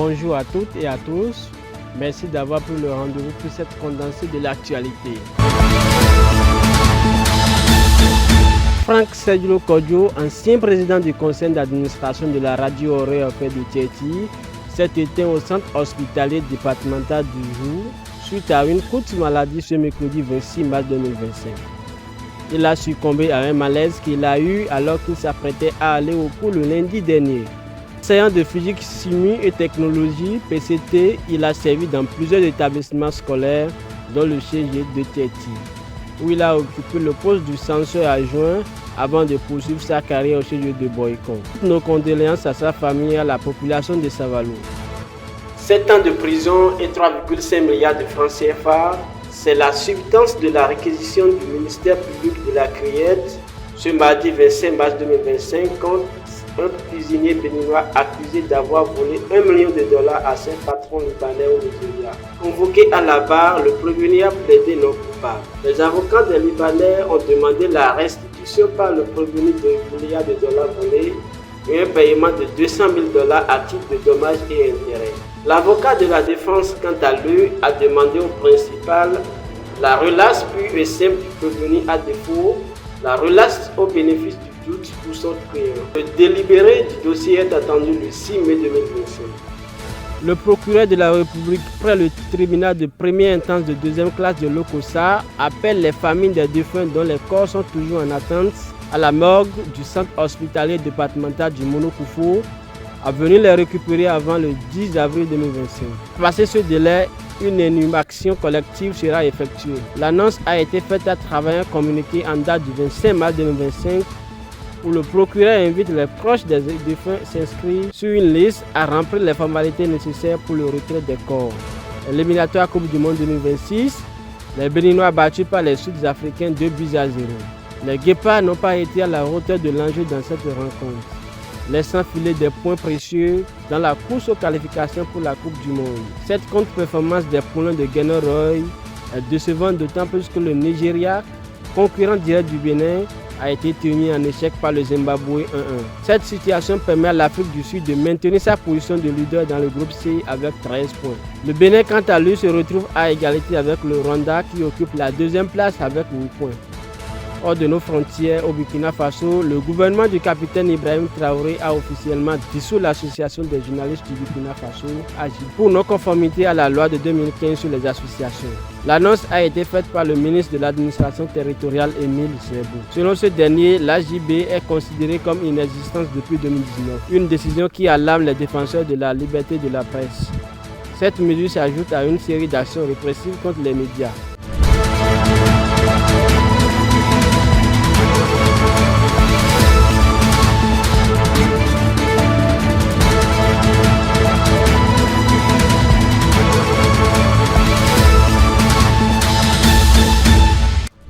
Bonjour à toutes et à tous. Merci d'avoir pris le rendez-vous pour cette condensée de l'actualité. Franck Sergio Kodjo, ancien président du conseil d'administration de la radio Horaire de Thiety, s'est éteint au centre hospitalier départemental du Jour suite à une courte maladie ce mercredi 26 mars 2025. Il a succombé à un malaise qu'il a eu alors qu'il s'apprêtait à aller au cours le lundi dernier. Enseignant de physique, chimie et technologie, PCT, il a servi dans plusieurs établissements scolaires, dont le CG de Thiety, où il a occupé le poste du censeur adjoint avant de poursuivre sa carrière au CG de Boycon. Toutes nos condoléances à sa famille et à la population de Saint-Valo. 7 ans de prison et 3,5 milliards de francs CFA, c'est la substance de la réquisition du ministère public de la Criette ce mardi 25 mars 2025 contre un cuisinier béninois accusé d'avoir volé $1 million à ses patrons libanais au Nigeria. Convoqué à la barre, le prévenu a plaidé non coupable. Les avocats des Libanais ont demandé la restitution par le prévenu de $1 milliard volés et un paiement de $200 000 à titre de dommages et intérêts. L'avocat de la défense, quant à lui, a demandé au principal la relaxe pure et simple du prévenu à défaut, la relaxe au bénéfice du doute pour son client. Le délibéré du dossier est attendu le 6 mai 2025. Le procureur de la République près le tribunal de première instance de deuxième classe de Lokossa appelle les familles des défunts dont les corps sont toujours en attente à la morgue du centre hospitalier départemental du Monokoufou à venir les récupérer avant le 10 avril 2025. Passé ce délai, une inhumation collective sera effectuée. L'annonce a été faite à travers un communiqué en date du 25 mars 2025 où le procureur invite les proches des défunts s'inscrire sur une liste à remplir les formalités nécessaires pour le retrait des corps. Éliminatoire Coupe du Monde 2026, les Béninois battus par les Sud-Africains 2-0. Les Guépards n'ont pas été à la hauteur de l'enjeu dans cette rencontre, laissant filer des points précieux dans la course aux qualifications pour la Coupe du Monde. Cette contre-performance des poulains de Guénon Roy est décevante d'autant plus que le Nigeria, concurrent direct du Bénin, a été tenu en échec par le Zimbabwe 1-1. Cette situation permet à l'Afrique du Sud de maintenir sa position de leader dans le groupe C avec 13 points. Le Bénin, quant à lui, se retrouve à égalité avec le Rwanda qui occupe la deuxième place avec 8 points. Hors de nos frontières, au Burkina Faso, le gouvernement du capitaine Ibrahim Traoré a officiellement dissous l'association des journalistes du Burkina Faso, AJ, pour non-conformité à la loi de 2015 sur les associations. L'annonce a été faite par le ministre de l'administration territoriale Émile Serbou. Selon ce dernier, l'AJB est considérée comme inexistante depuis 2019, une décision qui alarme les défenseurs de la liberté de la presse. Cette mesure s'ajoute à une série d'actions répressives contre les médias.